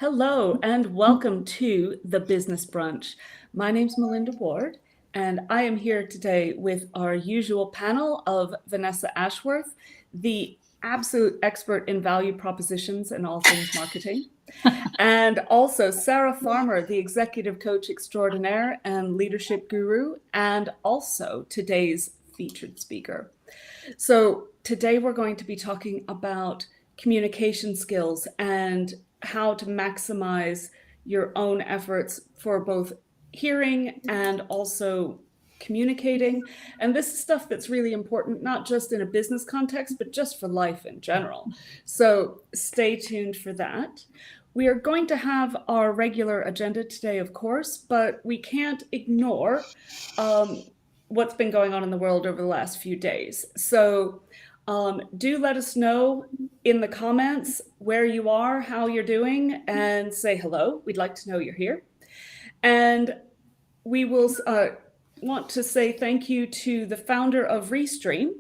Hello and welcome to the Business Brunch. My name's Melinda Ward and I am here today with our usual panel of Vanessa Ashworth, the absolute expert in value propositions and all things marketing, and also Sarah Farmer, the executive coach extraordinaire and leadership guru, and also today's featured speaker. So today we're going to be talking about communication skills and how to maximize your own efforts for both hearing and also communicating. And this is stuff that's really important, not just in a business context, but just for life in general. So stay tuned for that. We are going to have our regular agenda today, of course, but we can't ignore what's been going on in the world over the last few days. So do let us know in the comments where you are, how you're doing, and say hello. We'd like to know you're here. And we will want to say thank you to the founder of Restream,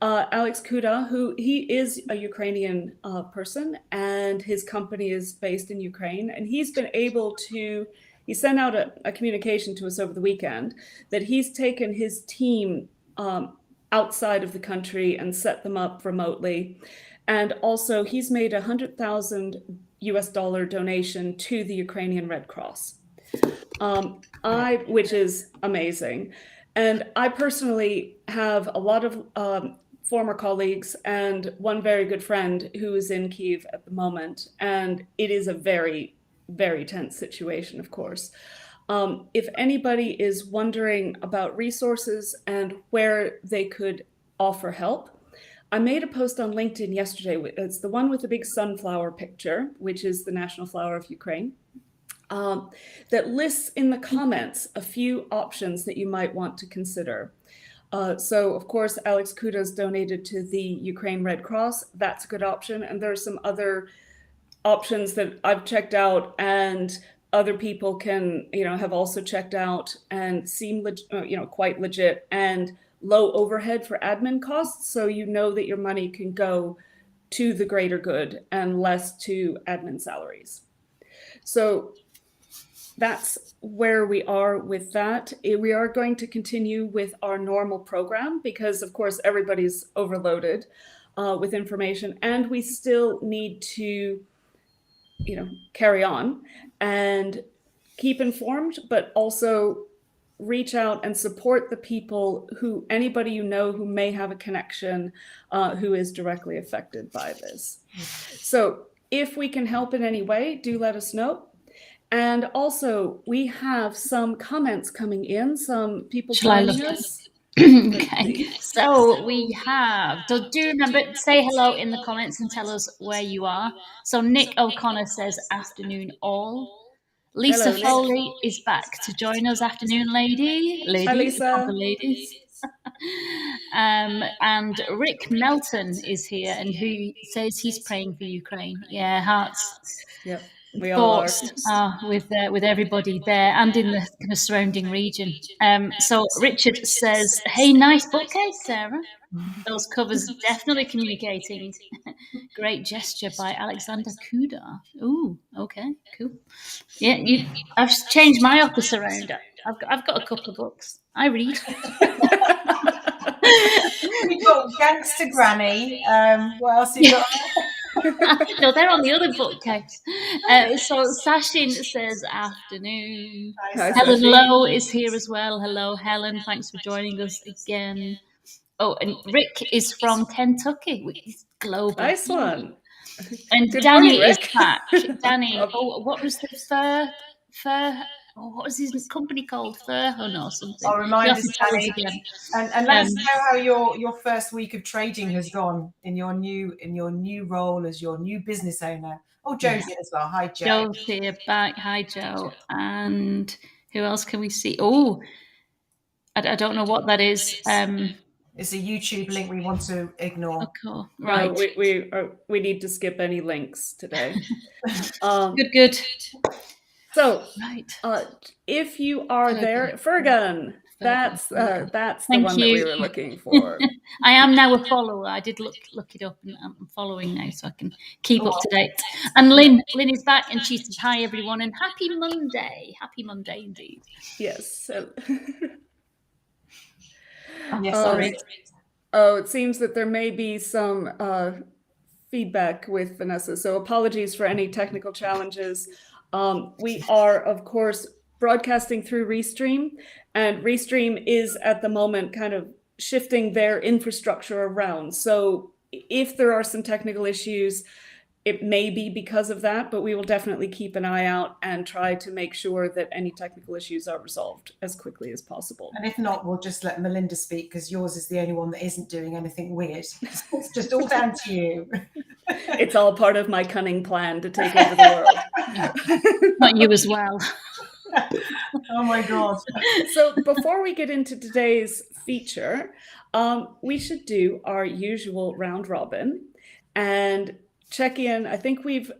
Alex Kuda, who he is a Ukrainian person, and his company is based in Ukraine. And he's been able to, he sent out a communication to us over the weekend that he's taken his team outside of the country and set them up remotely. And also he's made $100,000 donation to the Ukrainian Red Cross, which is amazing. And I personally have a lot of former colleagues and one very good friend who is in Kyiv at the moment. And it is a very, very tense situation, of course. If anybody is wondering about resources and where they could offer help, I made a post on LinkedIn yesterday. It's the one with the big sunflower picture, which is the national flower of Ukraine, that lists in the comments a few options that you might want to consider. So, of course, Alex Kuda's donated to the Ukraine Red Cross. That's a good option. And there are some other options that I've checked out and other people can, have also checked out and seem, quite legit and low overhead for admin costs. So you know that your money can go to the greater good and less to admin salaries. So that's where we are with that. We are going to continue with our normal program because, of course, everybody's overloaded with information and we still need to carry on and keep informed, but also reach out and support the people anybody who may have a connection who is directly affected by this. So if we can help in any way, do let us know. And also we have some comments coming in, some people joining us. Okay, so we have, so do remember, say hello in the comments and tell us where you are. So Nick O'Connor says, afternoon all. Lisa Hello, Foley is back to join us. Afternoon, lady. Hi, Lisa. Ladies. And Rick Melton is here and who says he's praying for Ukraine. Yeah, hearts. Yep. We all are. With everybody there and in the kind of surrounding region. So Richard says, hey, nice bookcase, Sarah. Those covers definitely communicating. Great gesture by Alexander Kuda. Ooh, okay, cool. Yeah, I've changed my office around. I've got a couple of books. I read. We've got Gangster Granny. What else have you got? No, they're on the other bookcase. So Sashin says afternoon. Hi, Helen Sashin. Lowe is here as well. Hello, Helen. Thanks for joining us again. Oh, and Rick is from Kentucky, which is global. Nice one. And Good Danny morning, is back. Danny, what was the fur? What was his company called? Furhun or something? I'll remind us, Danny. And let us know how your first week of trading has gone in your new role as your new business owner. Oh, Joe's here as well. Hi, Joe. Joe's here back. Hi, Joe. And who else can we see? Oh, I don't know what that is. It's a YouTube link we want to ignore. Okay, right. No, we need to skip any links today. Good. So, right. If you are there, Fergan, That's the Thank one that you. we were looking for. I am now a follower. I did look it up, and I'm following now, so I can keep up to date. And Lynn is back, and she says hi everyone, and happy Monday. Happy Monday indeed. Yes. Yes, sorry. Oh, it seems that there may be some feedback with Vanessa, so apologies for any technical challenges. We are, of course, broadcasting through Restream, and Restream is at the moment kind of shifting their infrastructure around. So if there are some technical issues, it may be because of that, but we will definitely keep an eye out and try to make sure that any technical issues are resolved as quickly as possible. And if not, we'll just let Melinda speak, because yours is the only one that isn't doing anything weird. It's just all down to you. It's all part of my cunning plan to take over the world. Not you as well. Oh my God. So before we get into today's feature, we should do our usual round robin and check in. I think we've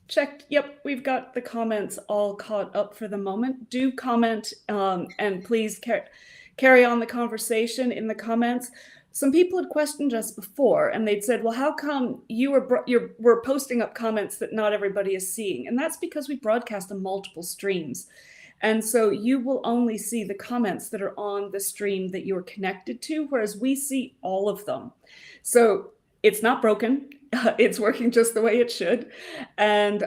checked. Yep, we've got the comments all caught up for the moment. Do comment and please carry on the conversation in the comments. Some people had questioned us before, and they'd said, well, how come we're posting up comments that not everybody is seeing? And that's because we broadcast on multiple streams. And so you will only see the comments that are on the stream that you're connected to, whereas we see all of them. So it's not broken. It's working just the way it should. And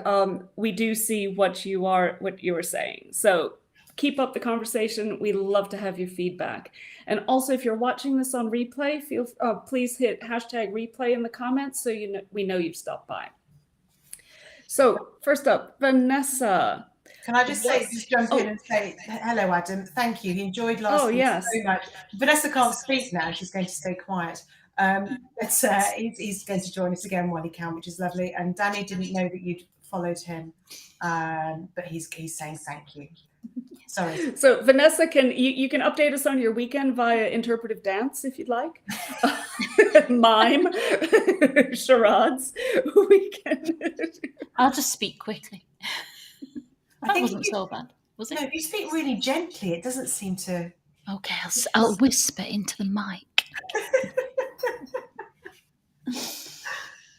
we do see what you are saying. So keep up the conversation. We love to have your feedback. And also, if you're watching this on replay, please hit #replay in the comments so we know you've stopped by. So first up, Vanessa. Can I just jump in and say hello, Adam? Thank you. He enjoyed last week so much. Vanessa can't speak now. She's going to stay quiet. But he's going to join us again while he can, which is lovely. And Danny didn't know that you'd followed him, but he's saying thank you. Sorry. So Vanessa, you can update us on your weekend via interpretive dance if you'd like. Mime, charades. I'll just speak quickly. I think wasn't so bad, was it? No, if you speak really gently, it doesn't seem to. Okay, I'll whisper into the mic.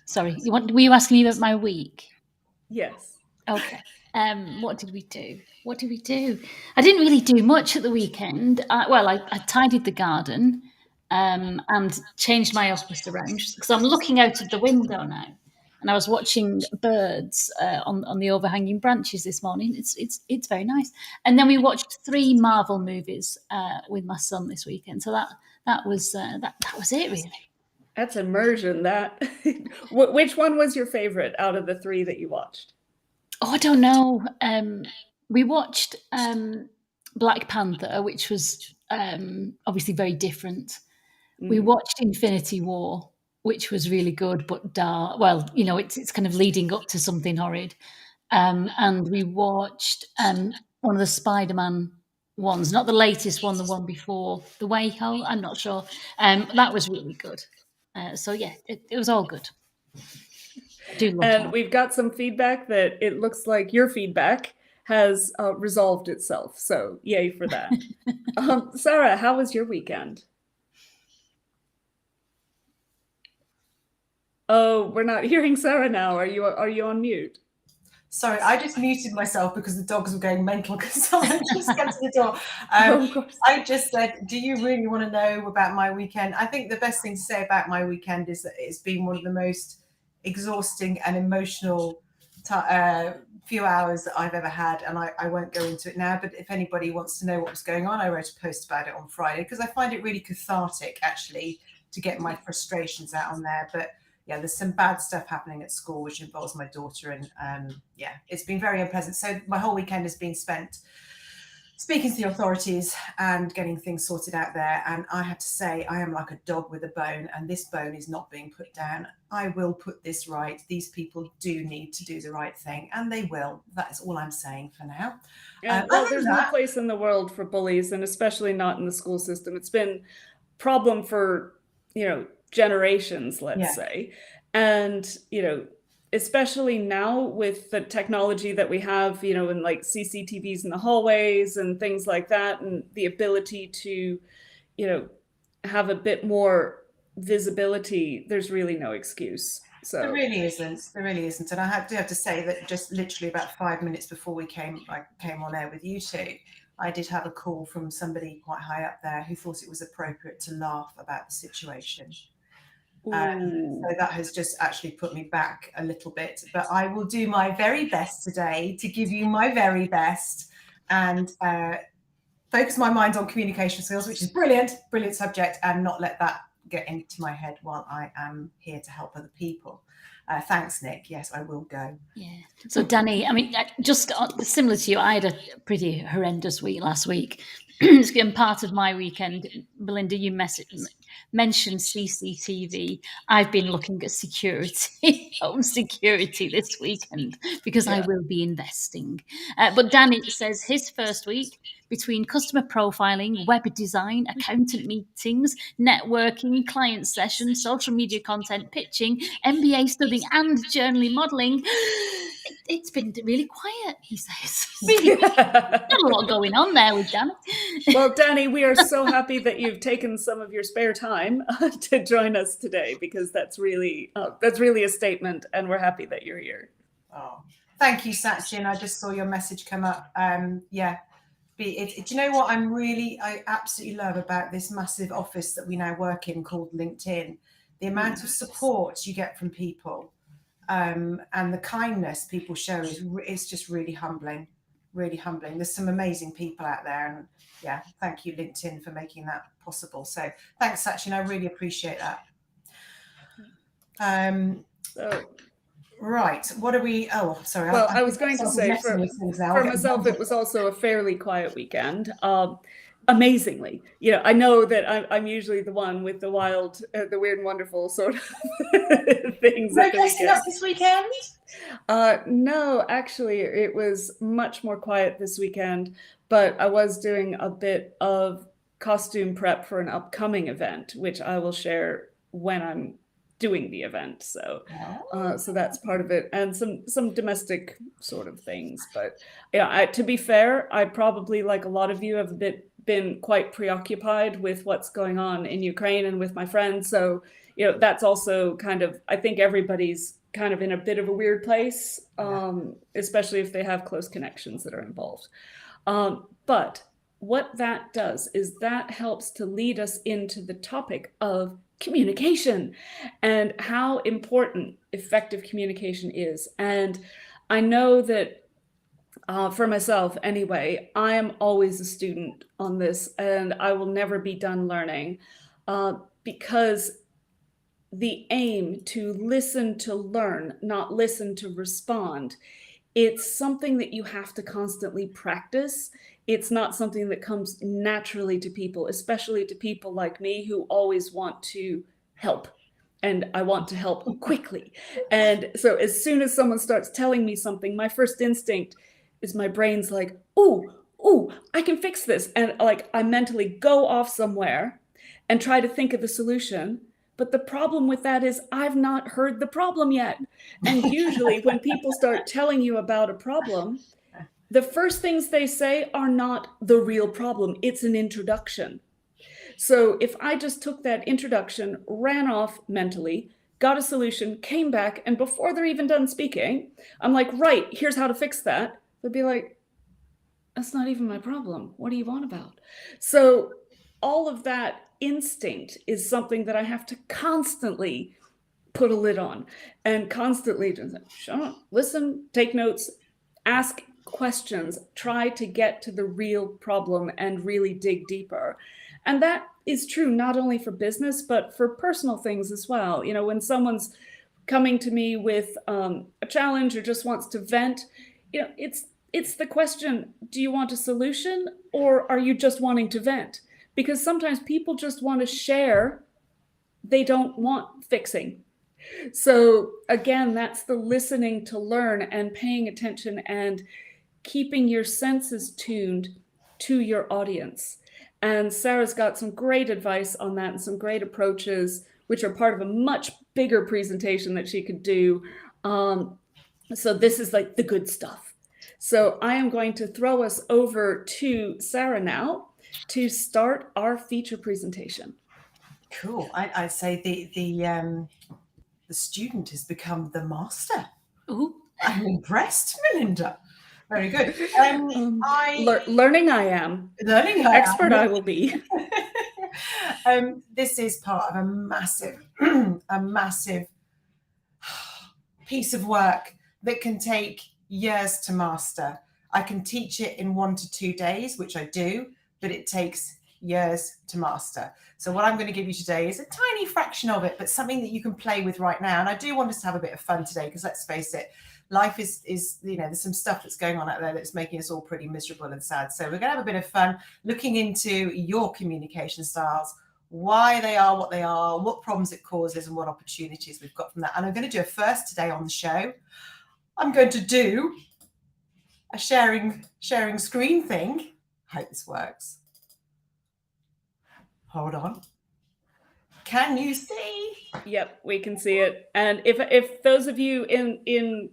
Sorry, were you asking me about my week? Yes. Okay. What did we do? I didn't really do much at the weekend. I tidied the garden and changed my office around, because I'm looking out of the window now, and I was watching birds on the overhanging branches this morning. It's very nice. And then we watched 3 Marvel movies with my son this weekend. So that was it, really. That's immersion. Which one was your favorite out of the 3 that you watched? Oh, I don't know. We watched Black Panther, which was obviously very different. We watched Infinity War, which was really good, but dark. Well, it's kind of leading up to something horrid. And we watched one of the Spider-Man ones, not the latest one, the one before, The Way Home. I'm not sure. That was really good. So yeah, it was all good. And we've got some feedback that it looks like your feedback has resolved itself. So yay for that. Sarah, how was your weekend? Oh, we're not hearing Sarah now. Are you on mute? Sorry, I just muted myself because the dogs were going mental because someone just got to the door. I just said, do you really want to know about my weekend? I think the best thing to say about my weekend is that it's been one of the most exhausting and emotional few hours that I've ever had, and I won't go into it now, but if anybody wants to know what was going on, I wrote a post about it on Friday because I find it really cathartic actually to get my frustrations out on there. But yeah, there's some bad stuff happening at school which involves my daughter, and yeah, it's been very unpleasant. So my whole weekend has been spent speaking to the authorities and getting things sorted out there. And I have to say, I am like a dog with a bone, and this bone is not being put down. I will put this right. These people do need to do the right thing, and they will. That is all I'm saying for now. Well, there's no place in the world for bullies, and especially not in the school system. It's been a problem for, generations, let's say. And, especially now with the technology that we have, you know, and like CCTVs in the hallways and things like that, and the ability to, you know, have a bit more visibility, there's really no excuse. So There really isn't. There really isn't. And I do have to say that just literally about 5 minutes before I came on air with you two, I did have a call from somebody quite high up there who thought it was appropriate to laugh about the situation. So that has just actually put me back a little bit. But I will do my very best today to give you my very best and focus my mind on communication skills, which is brilliant subject, and not let that get into my head while I am here to help other people. Thanks, Nick. Yes, I will go. Yeah. So, Danny, I mean, just similar to you, I had a pretty horrendous week last week. It's been part of my weekend. Belinda, you mentioned CCTV. I've been looking at security, home security this weekend because I will be investing. But Danny says his first week between customer profiling, web design, accountant meetings, networking, client sessions, social media content, pitching, MBA studying, and journaling modelling. It's been really quiet, he says. Really, not a lot going on there with Danny. Well, Danny, we are so happy that you've taken some of your spare time to join us today, because that's really a statement, and we're happy that you're here. Oh, thank you, Sachin. I just saw your message come up. Do you know what I absolutely love about this massive office that we now work in called LinkedIn? The amount of support you get from people, and the kindness people show is just really humbling. Really humbling. There's some amazing people out there, and yeah, thank you, LinkedIn, for making that possible. So thanks, Sachin. I really appreciate that. Right. What are we? Oh, sorry. Well, I was going to say for myself, it was also a fairly quiet weekend. Amazingly, you know, I know that I'm usually the one with the wild, the weird and wonderful sort of things. No dressing up this weekend? No, actually, it was much more quiet this weekend, but I was doing a bit of costume prep for an upcoming event, which I will share when I'm doing the event. So so that's part of it, and some domestic sort of things. But yeah, to be fair, I probably, like a lot of you, have been quite preoccupied with what's going on in Ukraine and with my friends. So, you know, that's also kind of, I think everybody's kind of in a bit of a weird place, especially if they have close connections that are involved. But what that does is that helps to lead us into the topic of communication and how important effective communication is. And I know that for myself anyway, I am always a student on this, and I will never be done learning, because the aim to listen to learn, not listen to respond, it's something that you have to constantly practice. It's not something that comes naturally to people, especially to people like me who always want to help. And I want to help quickly. And so as soon as someone starts telling me something, my first instinct is my brain's like, oh, I can fix this. And like I mentally go off somewhere and try to think of the solution. But the problem with that is I've not heard the problem yet. And usually when people start telling you about a problem, the first things they say are not the real problem. It's an introduction. So if I just took that introduction, ran off mentally, got a solution, came back, and before they're even done speaking, I'm like, right, here's how to fix that. They'd be like, that's not even my problem. What do you want about? So all of that instinct is something that I have to constantly put a lid on, and constantly just shut up, listen, take notes, ask questions, try to get to the real problem and really dig deeper. And that is true not only for business, but for personal things as well. You know, when someone's coming to me with a challenge or just wants to vent, you know, it's the question, do you want a solution or are you just wanting to vent? Because sometimes people just want to share, they don't want fixing. So again, that's the listening to learn and paying attention and keeping your senses tuned to your audience. And Sarah's got some great advice on that and some great approaches, which are part of a much bigger presentation that she could do So this is like the good stuff. So I am going to throw us over to Sarah now to start our feature presentation. Cool. I say the student has become the master. Ooh. I'm impressed, Melinda. Very good. Learning I am. Learning I Expert am. I will be. This is part of a massive piece of work that can take years to master. I can teach it in 1 to 2 days, which I do, but it takes years to master. So what I'm going to give you today is a tiny fraction of it, but something that you can play with right now. And I do want us to have a bit of fun today, because let's face it, life is there's some stuff that's going on out there that's making us all pretty miserable and sad. So we're going to have a bit of fun looking into your communication styles, why they are what they are, what problems it causes, and what opportunities we've got from that. And I'm going to do a first today on the show. I'm going to do a sharing screen thing. I hope this works. Hold on. Can you see? Yep, we can see it. And if those of you in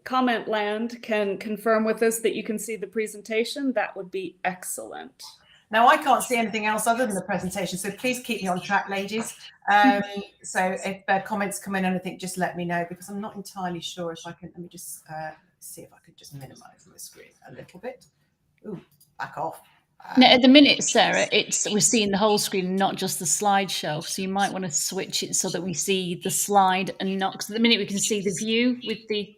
comment land can confirm with us that you can see the presentation, that would be excellent. Now, I can't see anything else other than the presentation, so please keep me on track, ladies. So if comments come in, anything, just let me know, because I'm not entirely sure if I can. Let me just see if I could just minimize my screen a little bit. Ooh, back off. Now, at the minute, Sarah, we're seeing the whole screen, not just the slideshow. So you might want to switch it so that we see the slide and not. Because at the minute we can see the view with the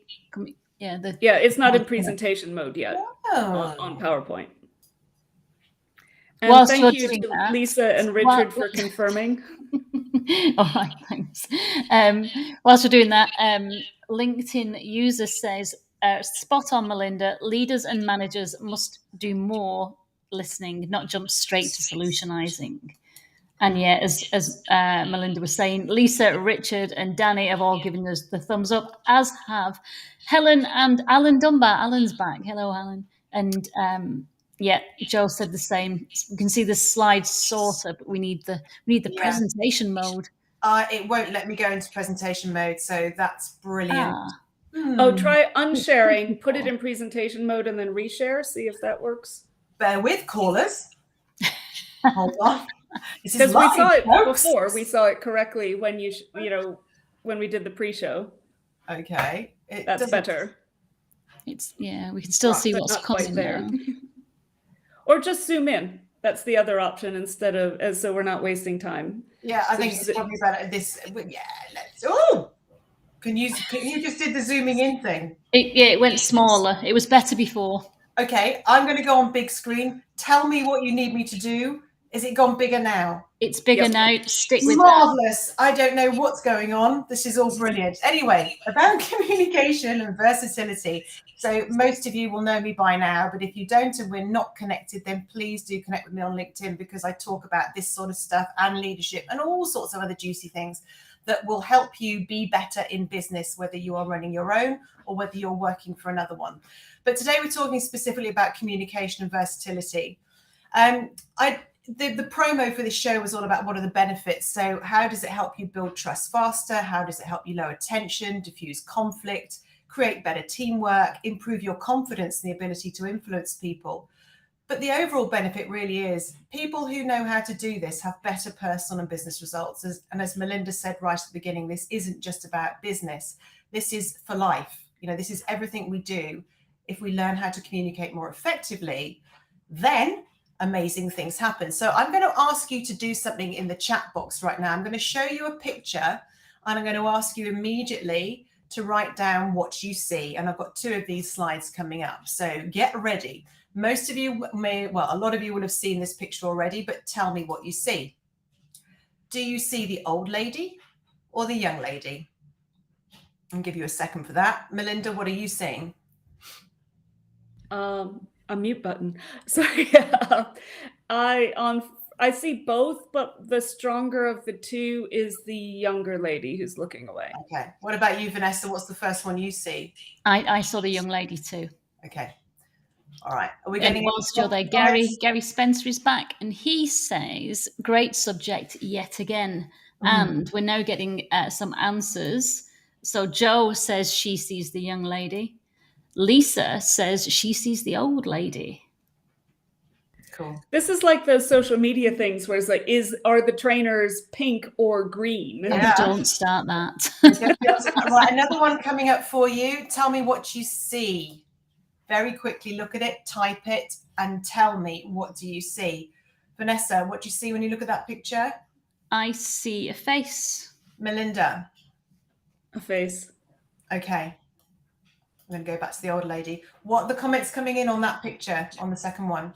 it's not in presentation mode yet on PowerPoint. And whilst thank you to that, Lisa and Richard for confirming. All right, thanks. Whilst we're doing that, LinkedIn user says, spot on, Melinda, leaders and managers must do more listening, not jump straight to solutionizing. And yeah, as Melinda was saying, Lisa, Richard, and Danny have all given us the thumbs up, as have Helen and Alan Dunbar. Alan's back. Hello, Alan. And Joe said the same. We can see the slide sorter, but we need the presentation mode. It won't let me go into presentation mode, so that's brilliant. Oh, try unsharing, put it in presentation mode, and then reshare. See if that works. Bear with, callers. Hold on. Because we saw it before. We saw it correctly when when we did the pre-show. Okay, that's better. We can still see what's coming there. Or just zoom in. That's the other option instead of so we're not wasting time. Yeah, I think it's probably better. Oh, can you just did the zooming in thing? It went smaller. It was better before. Okay, I'm going to go on big screen. Tell me what you need me to do. Is it gone bigger now? It's bigger now. Stick with Marvelous. I don't know what's going on. This is all brilliant. Anyway, about communication and versatility. So most of you will know me by now, but if you don't and we're not connected, then please do connect with me on LinkedIn, because I talk about this sort of stuff and leadership and all sorts of other juicy things that will help you be better in business, whether you are running your own or whether you're working for another one. But today we're talking specifically about communication and versatility. The promo for this show was all about what are the benefits. So how does it help you build trust faster? How does it help you lower tension, diffuse conflict, create better teamwork, improve your confidence and the ability to influence people? But the overall benefit really is people who know how to do this have better personal and business results. And as Melinda said right at the beginning, this isn't just about business. This is for life. This is everything we do. If we learn how to communicate more effectively, then amazing things happen. So I'm going to ask you to do something in the chat box right now. I'm going to show you a picture and I'm going to ask you immediately to write down what you see. And I've got 2 of these slides coming up. So get ready. Most of you a lot of you will have seen this picture already, but tell me what you see. Do you see the old lady or the young lady? I'll give you a second for that. Melinda, what are you seeing? A mute button. Sorry. I see both, but the stronger of the 2 is the younger lady who's looking away. Okay. What about you, Vanessa? What's the first one you see? I saw the young lady too. Okay. All right. Are we getting? Whilst you're there, Gary Spencer is back, and he says, "Great subject yet again." And we're now getting some answers So Jo says she sees the young lady. Lisa says she sees the old lady. Cool. This is like the social media things where it's like, are the trainers pink or green? Yeah. Don't start that. Right, another one coming up for you. Tell me what you see. Very quickly look at it, type it, and tell me, what do you see? Vanessa, what do you see when you look at that picture? I see a face. Melinda? A face. Okay. I'm going to go back to the old lady. What are the comments coming in on that picture, on the second one?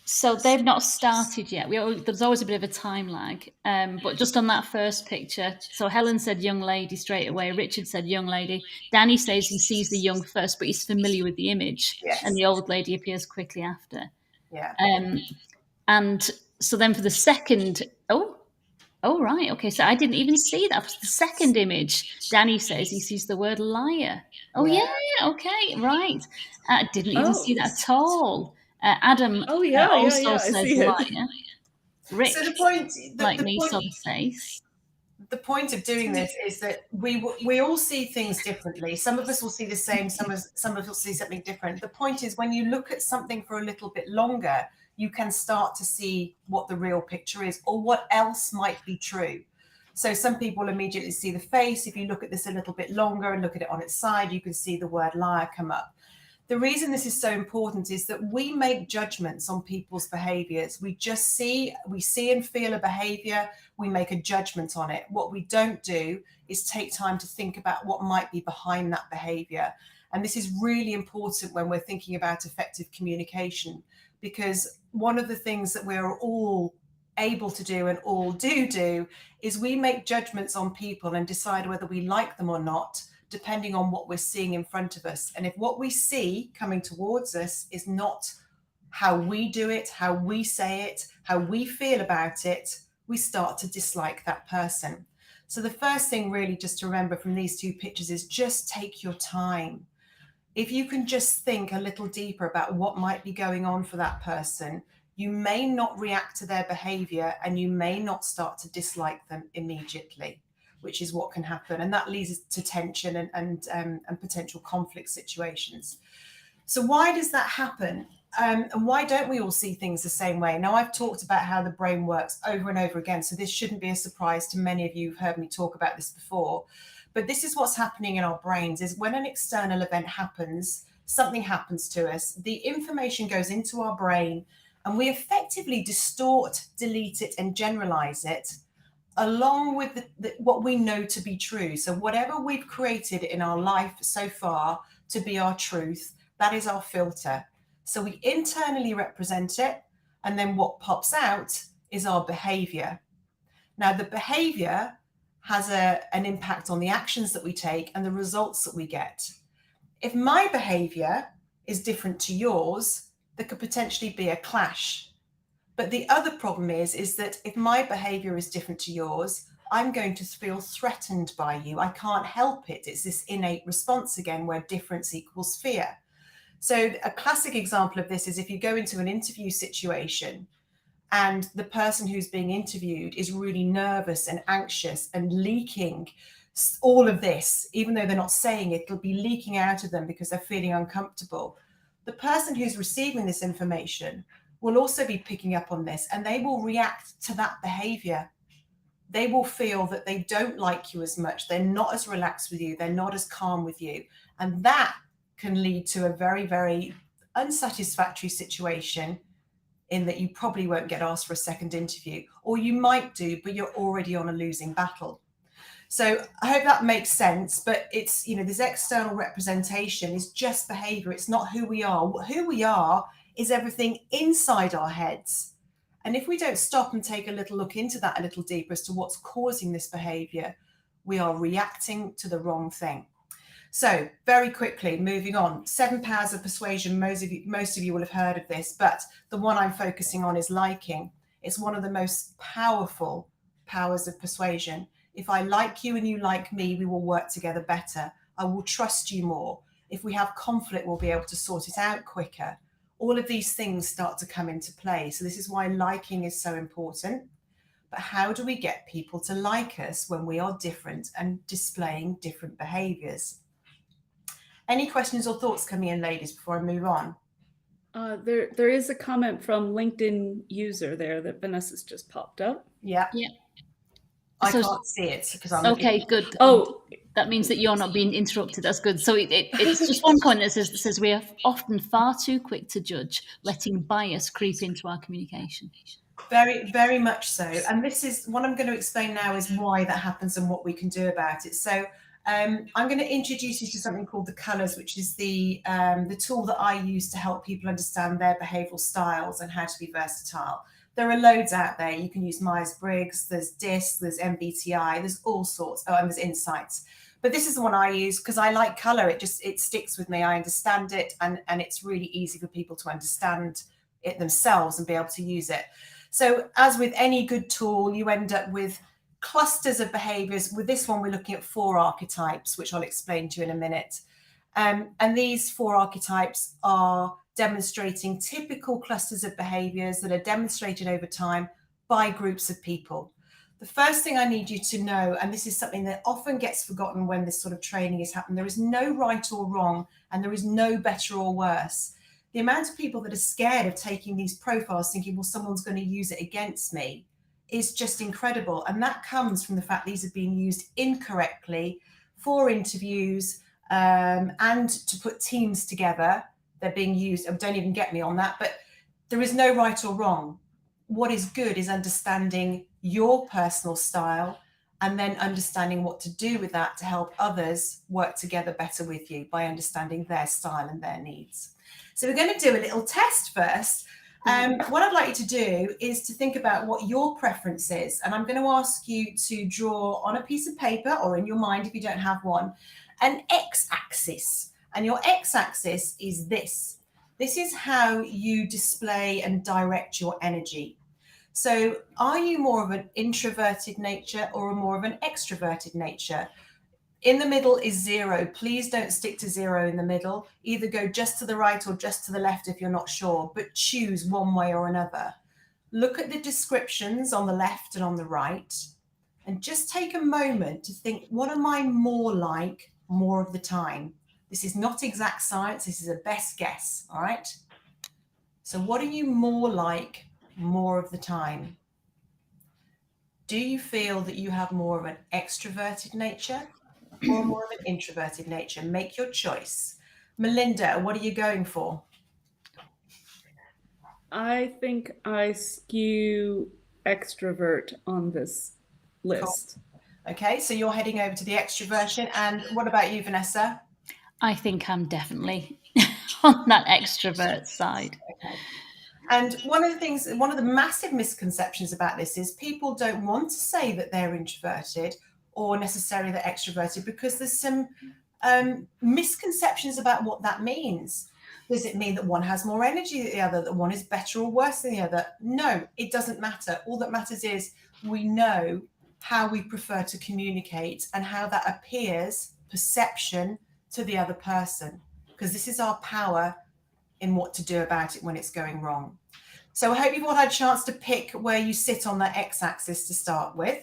So they've not started yet. There's always a bit of a time lag. But just on that first picture, so Helen said young lady straight away. Richard said young lady. Danny says he sees the young first, but he's familiar with the image. Yes. And the old lady appears quickly after. Yeah. And so then for the second, oh, right. Okay, so I didn't even see that. For the second image, Danny says he sees the word liar. Oh, yeah. Okay, right. Didn't even see that at all. Adam also says liar. Rick, so the point, saw the face. The point of doing this is that we all see things differently. Some of us will see the same, some of us will see something different. The point is, when you look at something for a little bit longer, you can start to see what the real picture is or what else might be true. So some people immediately see the face. If you look at this a little bit longer and look at it on its side, you can see the word liar come up. The reason this is so important is that we make judgments on people's behaviors. We see and feel a behavior, we make a judgment on it. What we don't do is take time to think about what might be behind that behavior. And this is really important when we're thinking about effective communication, because one of the things that we're all able to do and all do is we make judgments on people and decide whether we like them or not, depending on what we're seeing in front of us. And if what we see coming towards us is not how we do it, how we say it, how we feel about it, we start to dislike that person. So the first thing really just to remember from these two pictures is just take your time. If you can just think a little deeper about what might be going on for that person, you may not react to their behavior and you may not start to dislike them immediately, which is what can happen. And that leads to tension and potential conflict situations. So why does that happen? And why don't we all see things the same way? Now, I've talked about how the brain works over and over again, so this shouldn't be a surprise to many of you who've heard me talk about this before. But this is what's happening in our brains, is when an external event happens, something happens to us, the information goes into our brain, and we effectively distort, delete it, and generalize it, along with what we know to be true. So whatever we've created in our life so far to be our truth, that is our filter. So we internally represent it, and then what pops out is our behavior. Now, the behavior has an impact on the actions that we take and the results that we get. If my behavior is different to yours, there could potentially be a clash. But the other problem is that if my behavior is different to yours, I'm going to feel threatened by you. I can't help it. It's this innate response again, where difference equals fear. So a classic example of this is if you go into an interview situation and the person who's being interviewed is really nervous and anxious and leaking all of this, even though they're not saying it, it'll be leaking out of them because they're feeling uncomfortable. The person who's receiving this information will also be picking up on this, and they will react to that behavior. They will feel that they don't like you as much. They're not as relaxed with you. They're not as calm with you. And that can lead to a very, very unsatisfactory situation, in that you probably won't get asked for a second interview, or you might do, but you're already on a losing battle. So I hope that makes sense. But it's, this external representation is just behavior. It's not who we are. Who we are is everything inside our heads. And if we don't stop and take a little look into that a little deeper as to what's causing this behavior, we are reacting to the wrong thing. So very quickly, moving on, 7 powers of persuasion. Most of you will have heard of this, but the one I'm focusing on is liking. It's one of the most powerful powers of persuasion. If I like you and you like me, we will work together better. I will trust you more. If we have conflict, we'll be able to sort it out quicker. All of these things start to come into play. So this is why liking is so important. but how do we get people to like us when we are different and displaying different behaviours? Any questions or thoughts coming in, ladies, before I move on? There is a comment from LinkedIn user there that Vanessa's just popped up. Yeah. Yeah. I So- can't see it because I'm Okay, looking. good. Oh, That means that you're not being interrupted. That's good. So it's just one point that says we are often far too quick to judge, letting bias creep into our communication. Very, very much so. And this is what I'm going to explain now is why that happens and what we can do about it. So I'm going to introduce you to something called the colours, which is the tool that I use to help people understand their behavioural styles and how to be versatile. There are loads out there. You can use Myers-Briggs, there's DISC, there's MBTI, there's all sorts. Oh, and there's Insights. But this is the one I use because I like colour. It sticks with me. I understand it, and it's really easy for people to understand it themselves and be able to use it. So as with any good tool, you end up with clusters of behaviours. With this one, we're looking at 4 archetypes, which I'll explain to you in a minute. And these 4 archetypes are demonstrating typical clusters of behaviours that are demonstrated over time by groups of people. The first thing I need you to know, and this is something that often gets forgotten when this sort of training is happening, there is no right or wrong, and there is no better or worse. The amount of people that are scared of taking these profiles thinking, well, someone's going to use it against me, is just incredible. And that comes from the fact these are being used incorrectly for interviews and to put teams together. They're being used, don't even get me on that, but there is no right or wrong. What is good is understanding your personal style and then understanding what to do with that to help others work together better with you by understanding their style and their needs. So we're going to do a little test first. What I'd like you to do is to think about what your preference is. And I'm going to ask you to draw on a piece of paper or in your mind, if you don't have one, an x-axis. And your x-axis is this. This is how you display and direct your energy. So are you more of an introverted nature or more of an extroverted nature? In the middle is 0. Please don't stick to 0 in the middle. Either go just to the right or just to the left if you're not sure, but choose one way or another. Look at the descriptions on the left and on the right, and just take a moment to think, what am I more like more of the time? This is not exact science. This is a best guess, all right? So what are you more like more of the time? Do you feel that you have more of an extroverted nature or more of an introverted nature? Make your choice. Melinda, what are you going for? I think I skew extrovert on this list. Cool. Okay, so you're heading over to the extroversion. And what about you, Vanessa? I think I'm definitely on that extrovert side. Okay. And one of the massive misconceptions about this is people don't want to say that they're introverted or necessarily they're extroverted because there's some misconceptions about what that means. Does it mean that one has more energy than the other, that one is better or worse than the other? No, it doesn't matter. All that matters is we know how we prefer to communicate and how that appears, perception, to the other person, because this is our power in what to do about it when it's going wrong. So I hope you've all had a chance to pick where you sit on that x-axis to start with.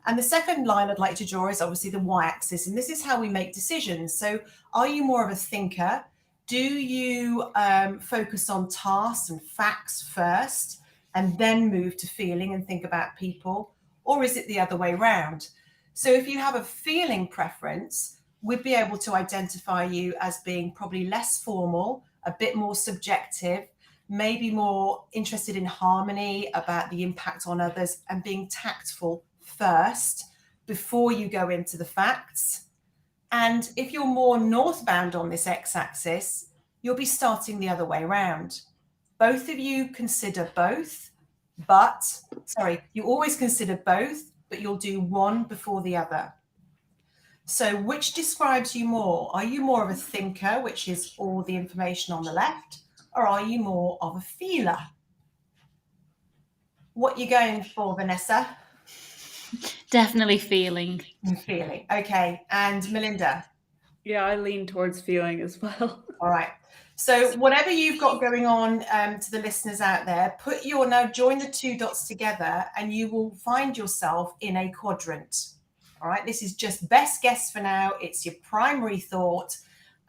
And the second line I'd like to draw is obviously the y-axis, and this is how we make decisions. So are you more of a thinker? Do you focus on tasks and facts first and then move to feeling and think about people? Or is it the other way around? So if you have a feeling preference, we'd be able to identify you as being probably less formal, a bit more subjective, maybe more interested in harmony, about the impact on others, and being tactful first before you go into the facts. And if you're more northbound on this x-axis, you'll be starting the other way around. Both of you consider both, you always consider both, but you'll do one before the other. So which describes you more? Are you more of a thinker, which is all the information on the left, or are you more of a feeler? What are you going for, Vanessa? Definitely feeling. Feeling. Okay. And Melinda? Yeah, I lean towards feeling as well. All right. So whatever you've got going on, to the listeners out there, now join the 2 dots together and you will find yourself in a quadrant. All right, this is just best guess for now. It's your primary thought.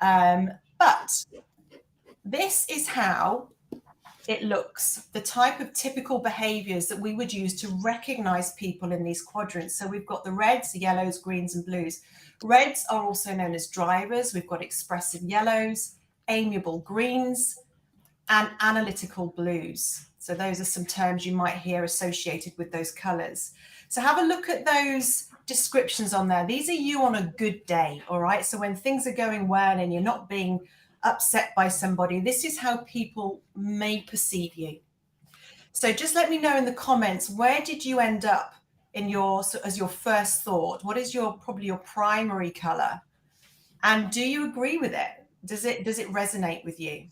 But this is how it looks, the type of typical behaviors that we would use to recognize people in these quadrants. So we've got the reds, the yellows, greens, and blues. Reds are also known as drivers. We've got expressive yellows, amiable greens, and analytical blues. So those are some terms you might hear associated with those colors. So have a look at those descriptions on there. These are you on a good day, all right? So when things are going well and you're not being upset by somebody, this is how people may perceive you. So just let me know in the comments, where did you end up in as your first thought? What is probably your primary color? And do you agree with it? Does it resonate with you?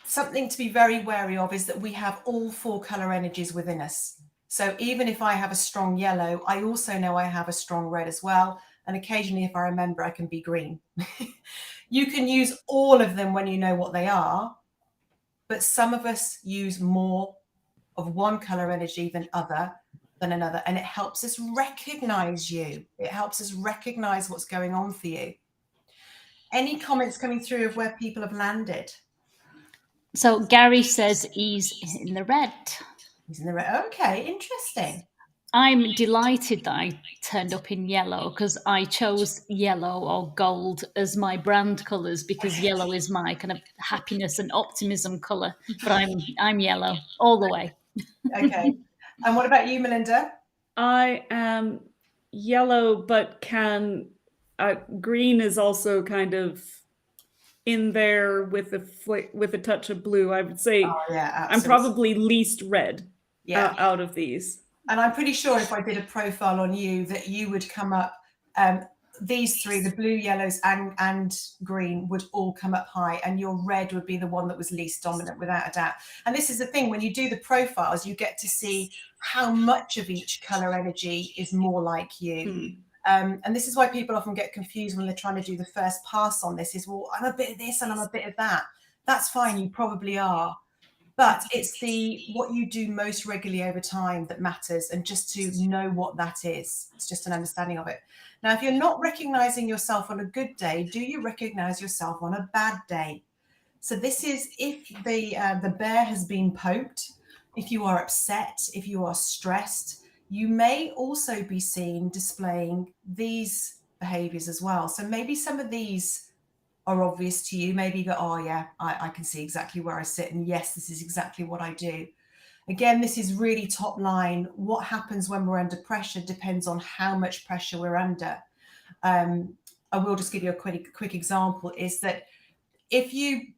Something to be very wary of is that we have all 4 color energies within us. So even if I have a strong yellow, I also know I have a strong red as well. And occasionally, if I remember, I can be green. You can use all of them when you know what they are, but some of us use more of one color energy than another, and it helps us recognize you. It helps us recognize what's going on for you. Any comments coming through of where people have landed? So Gary says he's in the red. He's in the red. Okay, interesting. I'm delighted that I turned up in yellow because I chose yellow or gold as my brand colours because yellow is my kind of happiness and optimism colour. But I'm yellow all the way. Okay. And what about you, Melinda? I am yellow, but green is also kind of in there with a touch of blue. I would say I'm probably least red out of these. And I'm pretty sure if I did a profile on you that you would come up, these 3, the blue, yellows, and green would all come up high, and your red would be the one that was least dominant, without a doubt. And this is the thing, when you do the profiles, you get to see how much of each color energy is more like you. And this is why people often get confused when they're trying to do the first pass on this, is, well, I'm a bit of this and I'm a bit of that. That's fine, you probably are. But it's what you do most regularly over time that matters, and just to know what that is. It's just an understanding of it. Now, if you're not recognizing yourself on a good day, do you recognize yourself on a bad day? So this is if the bear has been poked, if you are upset, if you are stressed, you may also be seen displaying these behaviors as well. So maybe some of these are obvious to you. Maybe you go, oh yeah, I can see exactly where I sit, and yes, this is exactly what I do. Again, this is really top line. What happens when we're under pressure depends on how much pressure we're under. I will just give you a quick example, is that if you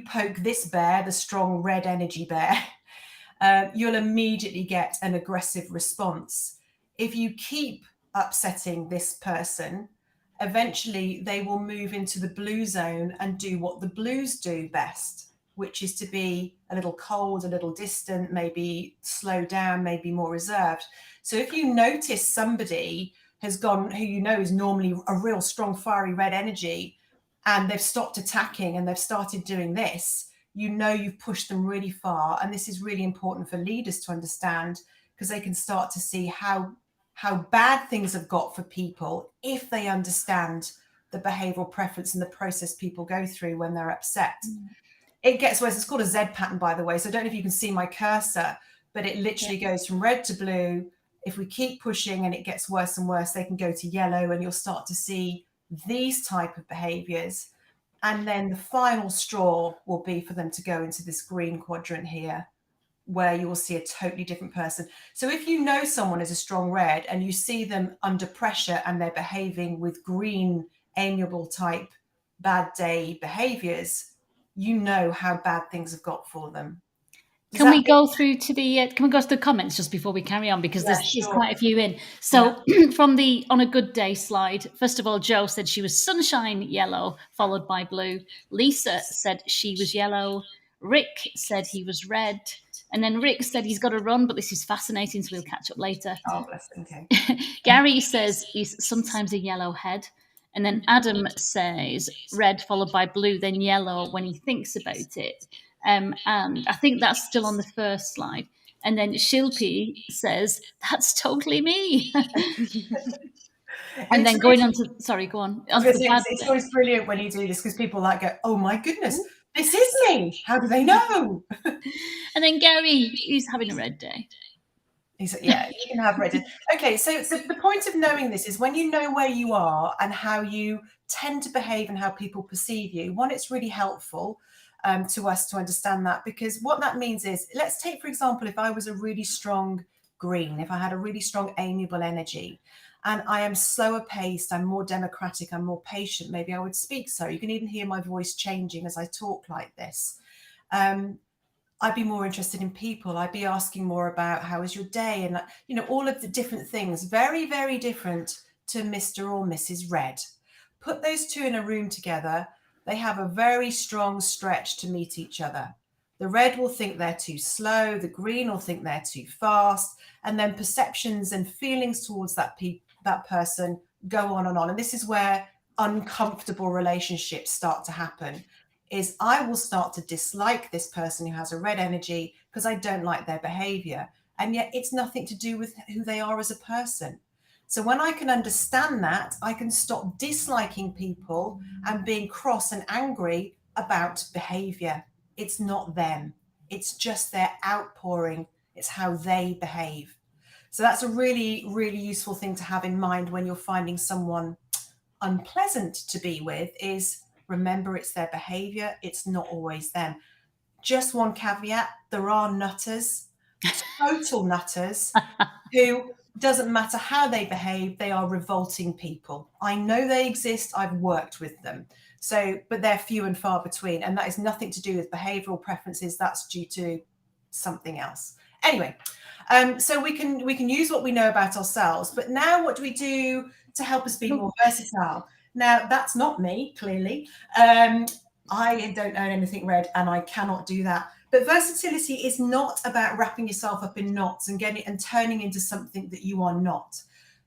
poke this bear, the strong red energy bear, you'll immediately get an aggressive response. If you keep upsetting this person, eventually they will move into the blue zone and do what the blues do best, which is to be a little cold, a little distant, maybe slow down, maybe more reserved. So if you notice somebody has gone, who you know is normally a real strong, fiery red energy, and they've stopped attacking and they've started doing this, you know you've pushed them really far. And this is really important for leaders to understand, because they can start to see how bad things have got for people if they understand the behavioral preference and the process people go through when they're upset. It gets worse. It's called a Z pattern, by the way. So I don't know if you can see my cursor, but it literally goes from red to blue. If we keep pushing and it gets worse and worse, they can go to yellow, and you'll start to see these type of behaviors. And then the final straw will be for them to go into this green quadrant here, where you will see a totally different person. So if you know someone is a strong red and you see them under pressure and they're behaving with green, amiable type, bad day behaviors, you know how bad things have got for them. Can we go to the comments just before we carry on, because there's quite a few in. So from the on a good day slide, first of all, Jo said she was sunshine yellow, followed by blue. Lisa said she was yellow. Rick said he was red. And then Rick said he's got to run, but this is fascinating, so we'll catch up later. Oh, bless him. Okay. Gary says he's sometimes a yellow head. And then Adam says red followed by blue, then yellow when he thinks about it. And I think that's still on the first slide. And then Shilpi says, that's totally me. And then going on to, sorry, go on. It's always brilliant when you do this because people like go, oh my goodness, this is me. How do they know? And then Gary, he's having a red day. He's like, yeah, you can have red days. Okay, so the point of knowing this is when you know where you are and how you tend to behave and how people perceive you, one, it's really helpful to us to understand that, because what that means is, let's take, for example, if I was a really strong green, if I had a really strong amiable energy, and I am slower paced, I'm more democratic, I'm more patient, maybe I would speak so. You can even hear my voice changing as I talk like this. I'd be more interested in people. I'd be asking more about how was your day, and all of the different things. Very, very different to Mr. or Mrs. Red. Put those two in a room together. They have a very strong stretch to meet each other. The red will think they're too slow. The green will think they're too fast. And then perceptions and feelings towards that person go on. And this is where uncomfortable relationships start to happen. Is I will start to dislike this person who has a red energy because I don't like their behavior. And yet it's nothing to do with who they are as a person. So when I can understand that, I can stop disliking people and being cross and angry about behavior. It's not them. It's just their outpouring. It's how they behave. So that's a really, really useful thing to have in mind when you're finding someone unpleasant to be with, is remember it's their behavior. It's not always them. Just one caveat. There are nutters, total nutters, who doesn't matter how they behave. They are revolting people. I know they exist. I've worked with them. So, but they're few and far between. And that is nothing to do with behavioral preferences. That's due to something else. Anyway, so we can use what we know about ourselves. But now what do we do to help us be more versatile? Now, that's not me, clearly. I don't own anything red, and I cannot do that. But versatility is not about wrapping yourself up in knots and getting and turning into something that you are not.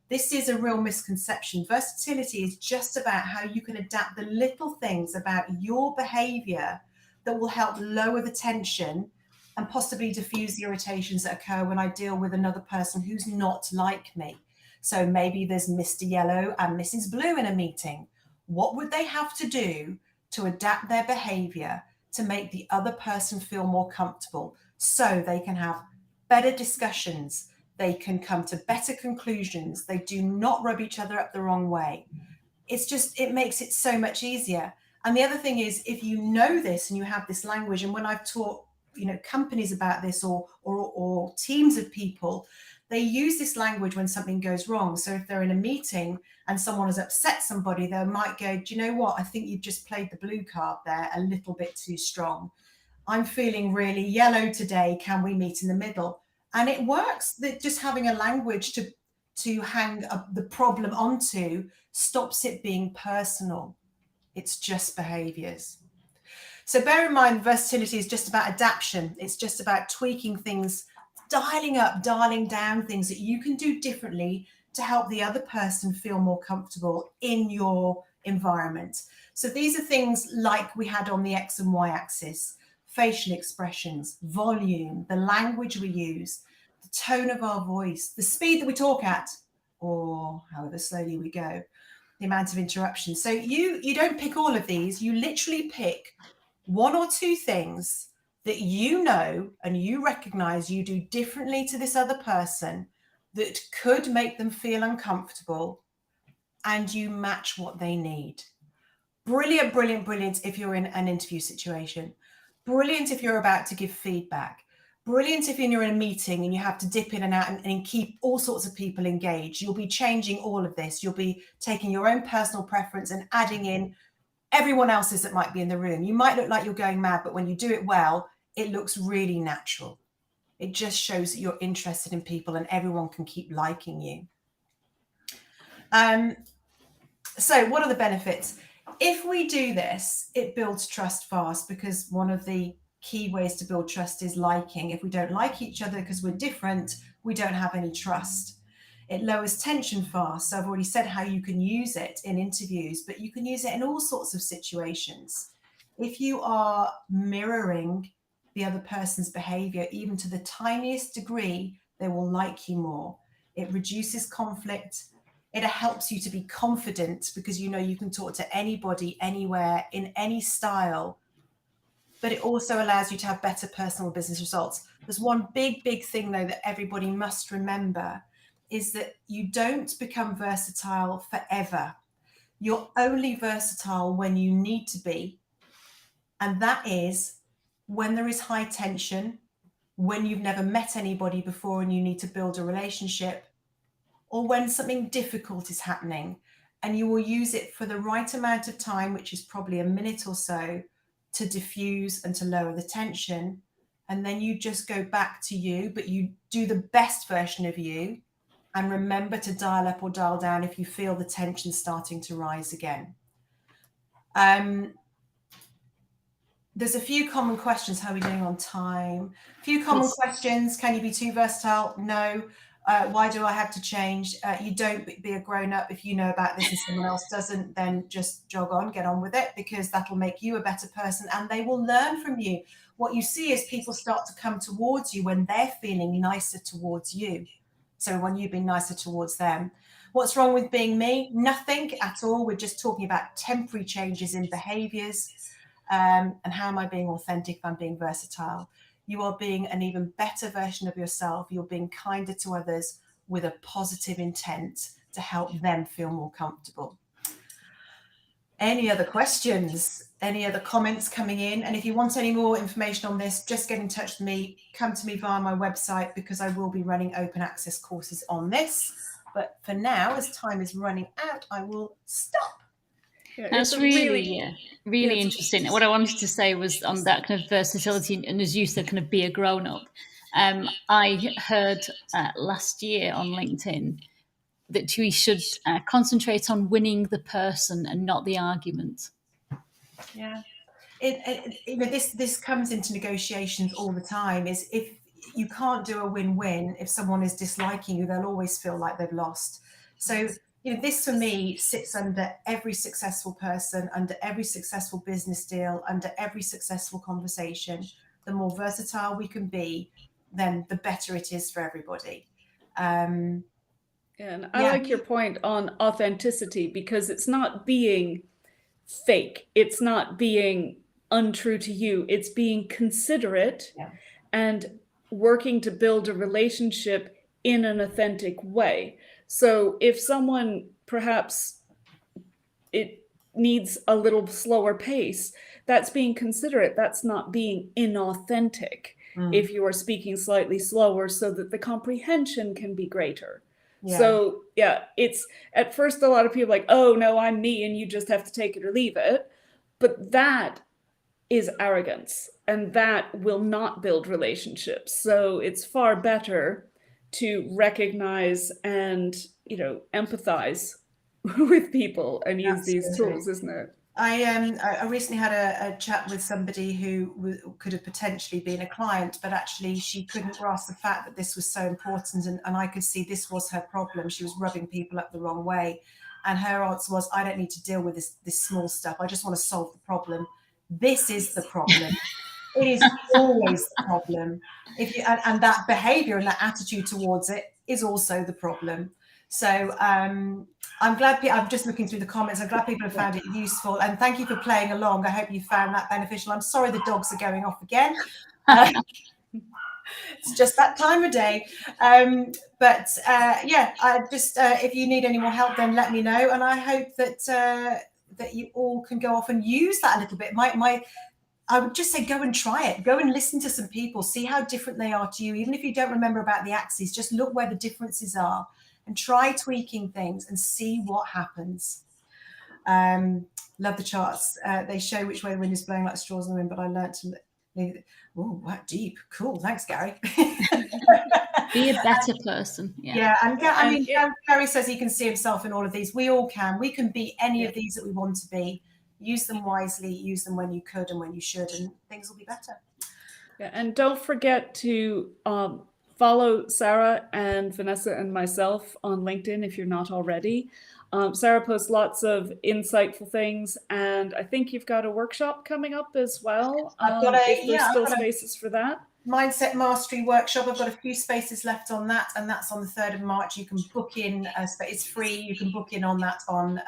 This is a real misconception. Versatility is just about how you can adapt the little things about your behavior that will help lower the tension and possibly diffuse the irritations that occur when I deal with another person who's not like me. So maybe there's Mr. Yellow and Mrs. Blue in a meeting. What would they have to do to adapt their behavior to make the other person feel more comfortable so they can have better discussions? They can come to better conclusions. They do not rub each other up the wrong way. It makes it so much easier. And the other thing is, if you know this and you have this language, and when I've taught companies about this or teams of people, they use this language when something goes wrong. So if they're in a meeting and someone has upset somebody, they might go, do you know what? I think you've just played the blue card there a little bit too strong. I'm feeling really yellow today. Can we meet in the middle? And it works. That just having a language to hang the problem onto stops it being personal. It's just behaviors. So bear in mind, versatility is just about adaptation. It's just about tweaking things, dialing up, dialing down things that you can do differently to help the other person feel more comfortable in your environment. So these are things like we had on the X and Y axis: facial expressions, volume, the language we use, the tone of our voice, the speed that we talk at, or however slowly we go, the amount of interruptions. So you don't pick all of these. You literally pick one or two things that you know and you recognize you do differently to this other person that could make them feel uncomfortable, and you match what they need. Brilliant, brilliant, brilliant if you're in an interview situation. Brilliant if you're about to give feedback. Brilliant if you're in a meeting and you have to dip in and out and keep all sorts of people engaged. You'll be changing all of this. You'll be taking your own personal preference and adding in everyone else's that might be in the room. You might look like you're going mad, but when you do it well, it looks really natural. It just shows that you're interested in people and everyone can keep liking you. So what are the benefits? If we do this, it builds trust fast, because one of the key ways to build trust is liking. If we don't like each other because we're different, we don't have any trust. It lowers tension fast. So I've already said how you can use it in interviews, but you can use it in all sorts of situations. If you are mirroring the other person's behavior, even to the tiniest degree, they will like you more. It reduces conflict. It helps you to be confident because you know you can talk to anybody, anywhere, in any style. But it also allows you to have better personal business results. There's one big thing, though, that everybody must remember is that you don't become versatile forever. You're only versatile when you need to be. And that is when there is high tension, when you've never met anybody before and you need to build a relationship, or when something difficult is happening, and you will use it for the right amount of time, which is probably a minute or so, to diffuse and to lower the tension. And then you just go back to you, but you do the best version of you. And remember to dial up or dial down if you feel the tension starting to rise again. There's a few common questions. How are we doing on time? A few common questions. Can you be too versatile? No. Why do I have to change? You don't be a grown-up. If you know about this and someone else doesn't, then just jog on, get on with it, because that'll make you a better person and they will learn from you. What you see is people start to come towards you when they're feeling nicer towards you. So when you've been nicer towards them. What's wrong with being me? Nothing at all. We're just talking about temporary changes in behaviors. And how am I being authentic if I'm being versatile? You are being an even better version of yourself. You're being kinder to others with a positive intent to help them feel more comfortable. Any other questions? Any other comments coming in? And if you want any more information on this, just get in touch with me. Come to me via my website because I will be running open access courses on this. But for now, as time is running out, I will stop. Yeah, That's really interesting. What I wanted to say was on that kind of versatility, and as you said, kind of be a grown-up. I heard last year on LinkedIn that we should concentrate on winning the person and not the argument. Yeah, this comes into negotiations all the time. Is if you can't do a win-win, if someone is disliking you, they'll always feel like they've lost. So this for me sits under every successful person, under every successful business deal, under every successful conversation. The more versatile we can be, then the better it is for everybody. And I like your point on authenticity, because it's not being fake. It's not being untrue to you. It's being considerate and working to build a relationship in an authentic way. So if someone perhaps it needs a little slower pace, that's being considerate. That's not being inauthentic. If you are speaking slightly slower so that the comprehension can be greater. So it's at first a lot of people like, oh no, I'm me and you just have to take it or leave it. But that is arrogance, and that will not build relationships. So it's far better to recognize and, empathize with people and use these tools, isn't it? I recently had a chat with somebody who could have potentially been a client, but actually she couldn't grasp the fact that this was so important, and I could see this was her problem. She was rubbing people up the wrong way, and her answer was, I don't need to deal with this small stuff. I just want to solve the problem. This is the problem. It is always the problem. And that behavior and that attitude towards it is also the problem. So I'm glad, I'm just looking through the comments. I'm glad people have found it useful, and thank you for playing along. I hope you found that beneficial. I'm sorry the dogs are going off again. It's just that time of day. I just if you need any more help, then let me know. And I hope that you all can go off and use that a little bit. I would just say go and try it. Go and listen to some people, see how different they are to you. Even if you don't remember about the axes, just look where the differences are and try tweaking things and see what happens. Love the charts. They show which way the wind is blowing like straws in the wind, but I learned to leave it. Oh, wow, deep. Cool. Thanks, Gary. Be a better person. And Gary says he can see himself in all of these. We all can. We can be any of these that we want to be. Use them wisely, use them when you could and when you should, and things will be better. And don't forget to follow Sarah and Vanessa and myself on LinkedIn if you're not already. Sarah posts lots of insightful things, and I think you've got a workshop coming up as well. If there's still spaces for that. Mindset Mastery workshop. I've got a few spaces left on that, and that's on the 3rd of March. You can book in, it's free. You can book in on that on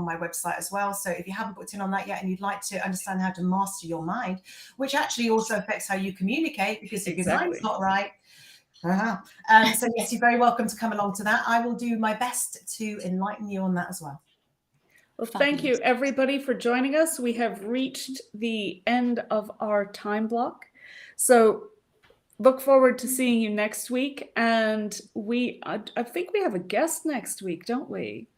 my website as well. So if you haven't booked in on that yet and you'd like to understand how to master your mind, which actually also affects how you communicate, because if your mind's not right, so yes, you're very welcome to come along to that. I will do my best to enlighten you on that as well. Well, thank you everybody for joining us. We have reached the end of our time block. So look forward to seeing you next week. And I think we have a guest next week, don't we?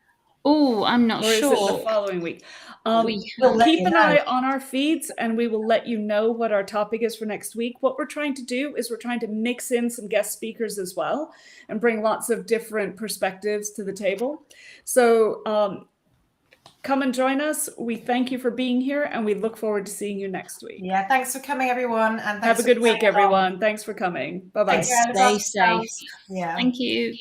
Oh, I'm not sure. Or is it the following week? Keep an eye on our feeds, and we will let you know what our topic is for next week. What we're trying to do is we're trying to mix in some guest speakers as well and bring lots of different perspectives to the table. So come and join us. We thank you for being here, and we look forward to seeing you next week. Yeah, thanks for coming, everyone. And have a good week, everyone. Thanks for coming. Bye-bye. Stay safe. Yeah. Thank you.